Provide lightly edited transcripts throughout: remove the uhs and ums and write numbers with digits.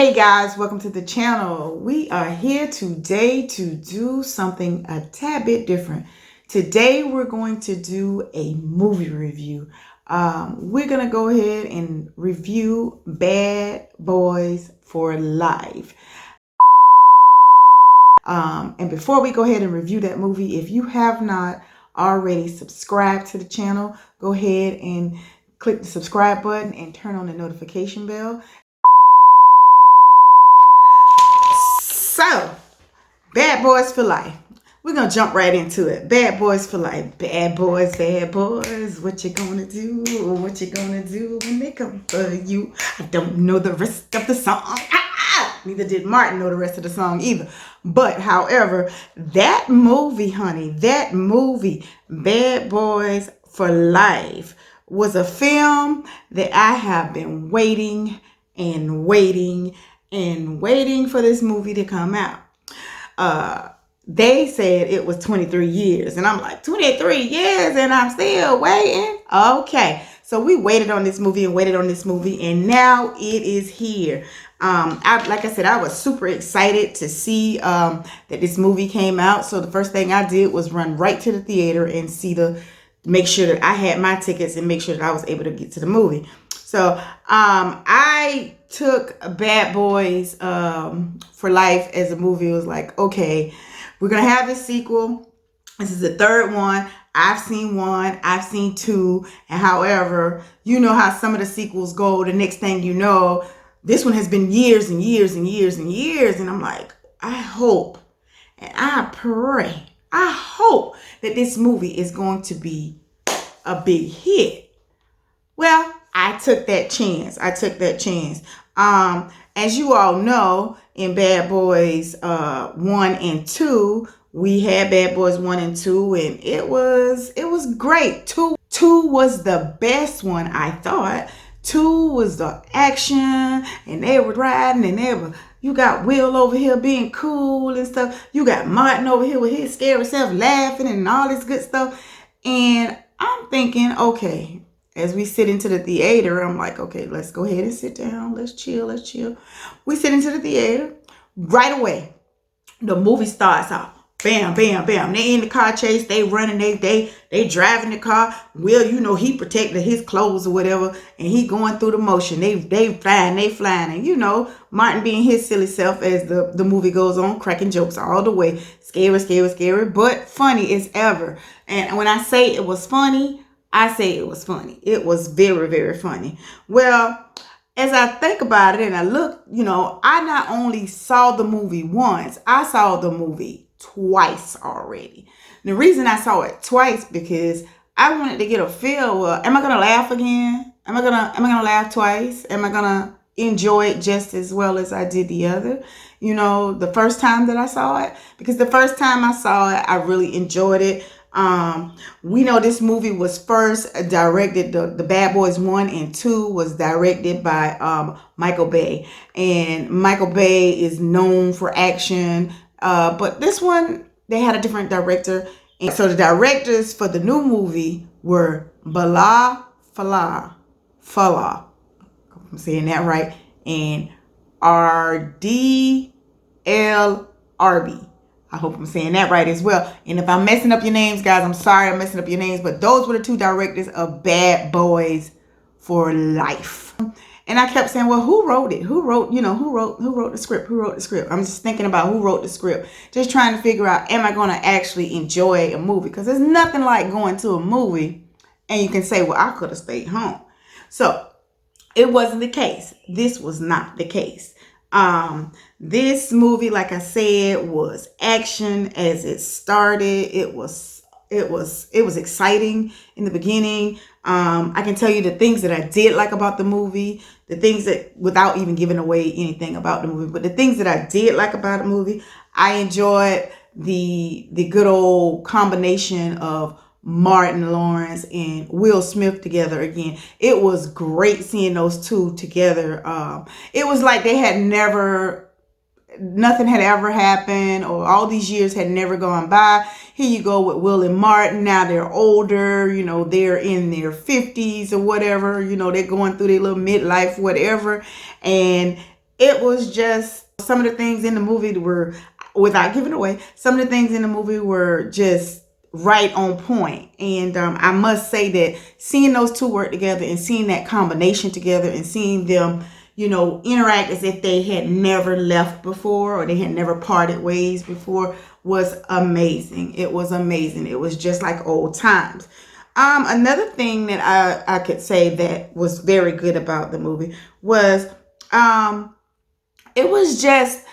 Hey guys, welcome to the channel. We are here today to do something a tad bit different. Today we're going to do a movie review. We're going to go ahead and review Bad Boys for Life. And before we go ahead and review that movie, if you have not already subscribed to the channel, go ahead and click the subscribe button and turn on the notification bell. So, Bad Boys for Life. We're going to jump right into it. Bad Boys for Life. Bad boys, what you gonna do? What you gonna do when they come for you? I don't know the rest of the song. Neither did Martin know the rest of the song either. But, however, that movie, honey, that movie, Bad Boys for Life, was a film that I have been waiting and waiting for this movie to come out. They said it was 23 years, and I'm like, 23 years and I'm still waiting? Okay, so we waited on this movie and now it is here. Like I said, I was super excited to see that this movie came out. So the first thing I did was run right to the theater and make sure that I had my tickets and make sure that I was able to get to the movie. So I took Bad Boys for Life as a movie. It was like, okay, we're going to have this sequel. This is the third one. I've seen one. I've seen two. And however, you know how some of the sequels go. The next thing you know, this one has been years and years and years and years. And I'm like, I hope and I pray, I hope that this movie is going to be a big hit. Well, I took that chance. As you all know, in Bad Boys 1 and 2, we had Bad Boys 1 and 2, and it was great. Two was the best one, I thought. 2 was the action, and they were riding, and you got Will over here being cool and stuff. You got Martin over here with his scary self laughing and all this good stuff. And I'm thinking, okay, as we sit into the theater, I'm like, okay, let's go ahead and sit down. Let's chill. We sit into the theater. Right away, the movie starts off. Bam, bam, bam. They in the car chase. They running. They driving the car. Will, he protected his clothes or whatever, and he going through the motion. They flying. And Martin being his silly self as the movie goes on, cracking jokes all the way. Scary, but funny as ever. And when I say it was funny, I say it was funny. It was very, very funny. Well, as I think about it and I look, I not only saw the movie once, I saw the movie twice already. The reason I saw it twice because I wanted to get a feel. Am I gonna laugh again? Am I gonna laugh twice? Am I gonna enjoy it just as well as I did the other? The first time that I saw it, because the first time I saw it, I really enjoyed it. We know this movie was first directed, the Bad Boys 1 and 2 was directed by Michael Bay, and Michael Bay is known for action, but this one they had a different director, and so the directors for the new movie were Bala Fala, I'm saying that right, and RDL Arby. I hope I'm saying that right as well. And if I'm messing up your names, guys, I'm sorry I'm messing up your names. But those were the two directors of Bad Boys for Life. And I kept saying, well, who wrote it? Who wrote the script? Who wrote the script? I'm just thinking about who wrote the script. Just trying to figure out, am I going to actually enjoy a movie? Because there's nothing like going to a movie and you can say, well, I could have stayed home. So it wasn't the case. This was not the case. This movie, like I said, was action as it started. It was exciting in the beginning. I can tell you the things that I did like about the movie, the things that, without even giving away anything about the movie, but the things that I did like about the movie, I enjoyed the good old combination of Martin Lawrence and Will Smith together again. It was great seeing those two together. It was like nothing had ever happened, or all these years had never gone by. Here you go with Will and Martin. Now they're older, they're in their 50s or whatever, they're going through their little midlife, whatever. And it was just some of the things in the movie were, without giving away, some of the things in the movie were just right on point. And I must say that seeing those two work together and seeing that combination together and seeing them, interact as if they had never left before or they had never parted ways before was amazing. It was amazing. It was just like old times. Another thing that I could say that was very good about the movie was it was just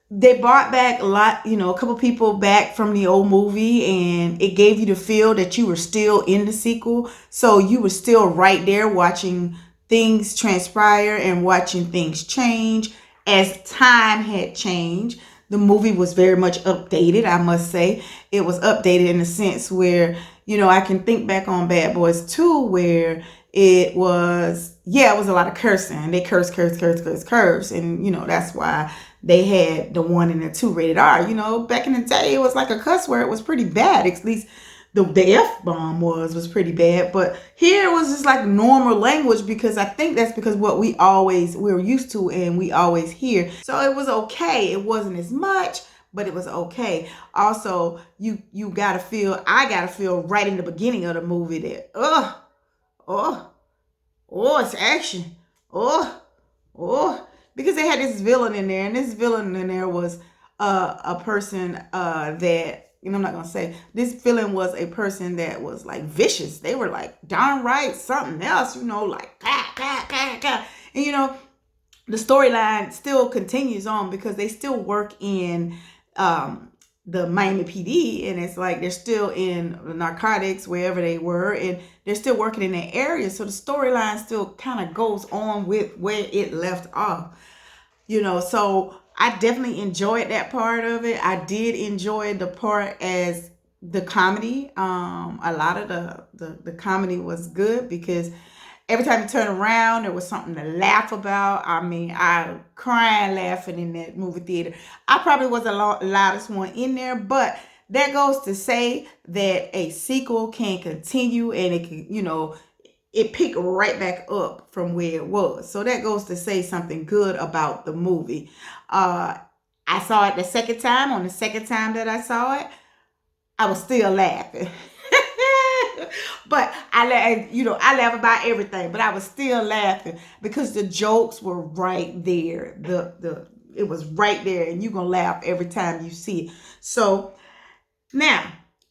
they brought back a lot, a couple people back from the old movie, and it gave you the feel that you were still in the sequel. So you were still right there watching things transpire and watching things change as time had changed. The movie was very much updated, I must say. It was updated in the sense where, I can think back on Bad Boys 2 where it was a lot of cursing. They curse. And, that's why they had the 1 and the 2 rated R. Back in the day, it was like a cuss word. It was pretty bad. At least the F-bomb was pretty bad. But here it was just like normal language, because I think that's because what we're used to and we always hear. So it was okay. It wasn't as much, but it was okay. Also, I gotta feel right in the beginning of the movie that, oh, it's action. Because they had this villain in there, and this villain in there was a person that, I'm not gonna say, this villain was a person that was like vicious. They were like downright something else, like and the storyline still continues on because they still work in the Miami PD, and it's like they're still in narcotics wherever they were, and they're still working in that area. So the storyline still kind of goes on with where it left off, So I definitely enjoyed that part of it. I did enjoy the part as the comedy. A lot of the comedy was good because every time you turn around, there was something to laugh about. I mean, I crying laughing in that movie theater. I probably was the loudest one in there, but that goes to say that a sequel can continue and it can, it picked right back up from where it was. So that goes to say something good about the movie. I saw it the second time. On the second time that I saw it, I was still laughing. But I laugh about everything, but I was still laughing because the jokes were right there. It was right there, and you're gonna laugh every time you see it. So now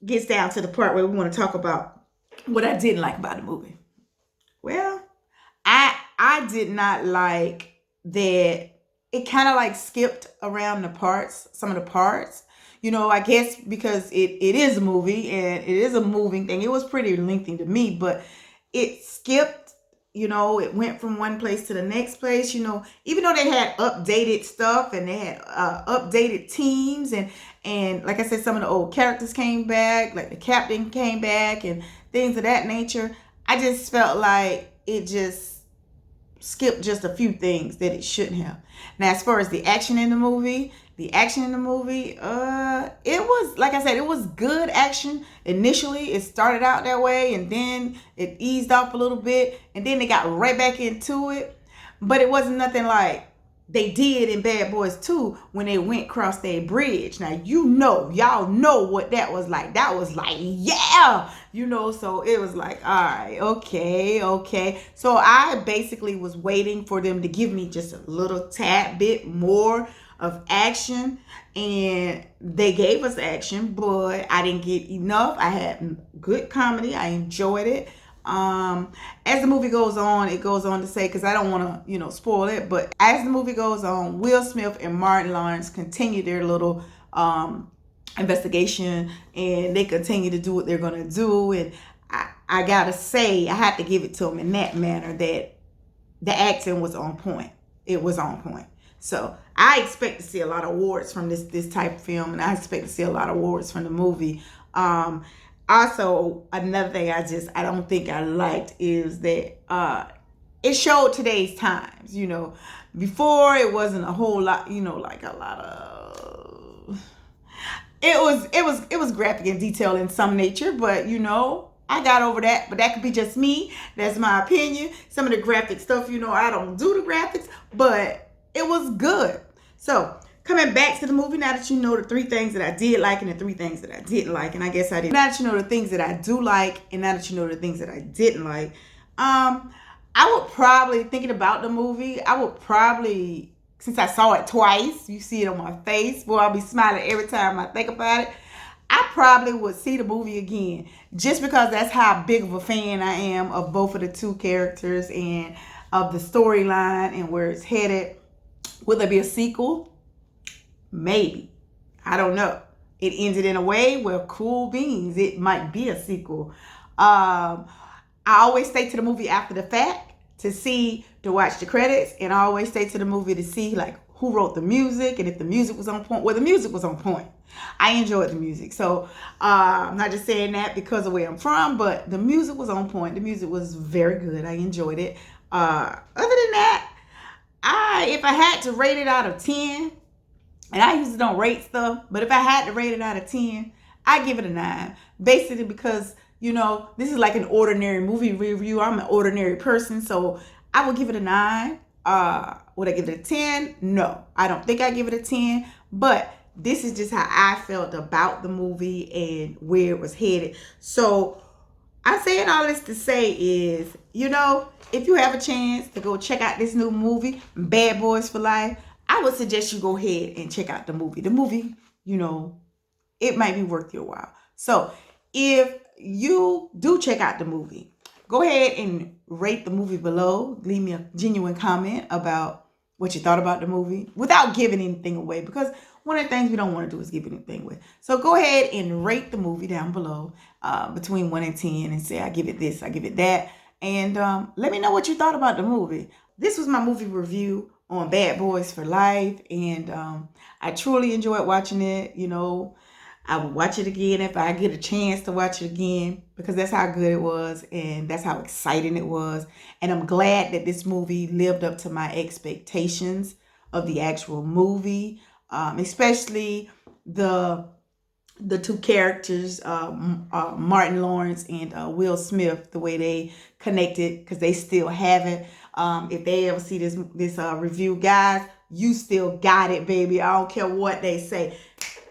gets down to the part where we want to talk about what I didn't like about the movie. Well, I did not like that it kind of like skipped around some of the parts. I guess because it is a movie and it is a moving thing. It was pretty lengthy to me, but it skipped, it went from one place to the next place, even though they had updated stuff and they had updated teams and like I said, some of the old characters came back, like the captain came back and things of that nature. I just felt like it just skipped just a few things that it shouldn't have. Now, as far as the action in the movie, it was, like I said, it was good action. Initially, it started out that way, and then it eased off a little bit, and then they got right back into it. But it wasn't nothing like they did in Bad Boys 2 when they went across that bridge. Now, y'all know what that was like. That was like, yeah, so it was like, all right, okay. So I basically was waiting for them to give me just a little tad bit more of action, and they gave us action, but I didn't get enough. I had good comedy. I enjoyed it. As the movie goes on, it goes on to say, because I don't want to, spoil it, but as the movie goes on, Will Smith and Martin Lawrence continue their little investigation, and they continue to do what they're going to do. And I gotta say, I have to give it to them in that manner that the acting was on point. It was on point. So I expect to see a lot of awards from this type of film, and I expect to see a lot of awards from the movie. Also, another thing I don't think I liked is that it showed today's times. Before it wasn't a whole lot, like a lot of it was graphic and detailed in some nature, but I got over that. But that could be just me. That's my opinion. Some of the graphic stuff, I don't do the graphics, but it was good. So coming back to the movie, now that you know the 3 things that I did like and the 3 things that I didn't like, and I guess I did. Now that you know the things that I do like, and now that you know the things that I didn't like, I would probably, thinking about the movie, I would probably, since I saw it twice, you see it on my face, boy, I'll be smiling every time I think about it. I probably would see the movie again, just because that's how big of a fan I am of both of the 2 characters and of the storyline and where it's headed. Will there be a sequel? Maybe. I don't know. It ended in a way where, cool beans, it might be a sequel. I always stay to the movie after the fact to watch the credits, and I always stay to the movie to see like who wrote the music and if the music was on point. Well, the music was on point. I enjoyed the music. So I'm not just saying that because of where I'm from, but the music was on point. The music was very good. I enjoyed it. Other than that, if I had to rate it out of 10, and I usually don't rate stuff, but if I had to rate it out of 10, I give it a 9. Basically because, this is like an ordinary movie review. I'm an ordinary person, so I would give it a 9. Would I give it a 10? No, I don't think I give it a 10, but this is just how I felt about the movie and where it was headed. So I'm saying all this to say is, if you have a chance to go check out this new movie, Bad Boys for Life, I would suggest you go ahead and check out the movie. The movie, it might be worth your while. So if you do check out the movie, go ahead and rate the movie below. Leave me a genuine comment about what you thought about the movie without giving anything away, because one of the things we don't want to do is give anything away. So go ahead and rate the movie down below between 1 and 10 and say, I give it this, I give it that. And let me know what you thought about the movie. This was my movie review on Bad Boys for Life, and I truly enjoyed watching it. I would watch it again if I get a chance to watch it again, because that's how good it was and that's how exciting it was. And I'm glad that this movie lived up to my expectations of the actual movie, especially the 2 characters, Martin Lawrence and Will Smith, the way they connected, because they still have it. If they ever see this review, guys, you still got it, baby. I don't care what they say.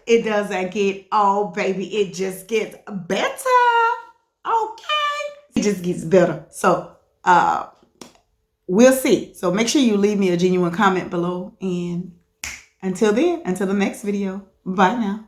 It doesn't get old, baby. It just gets better. Okay? It just gets better. So, we'll see. So make sure you leave me a genuine comment below. And until then, until the next video, bye now.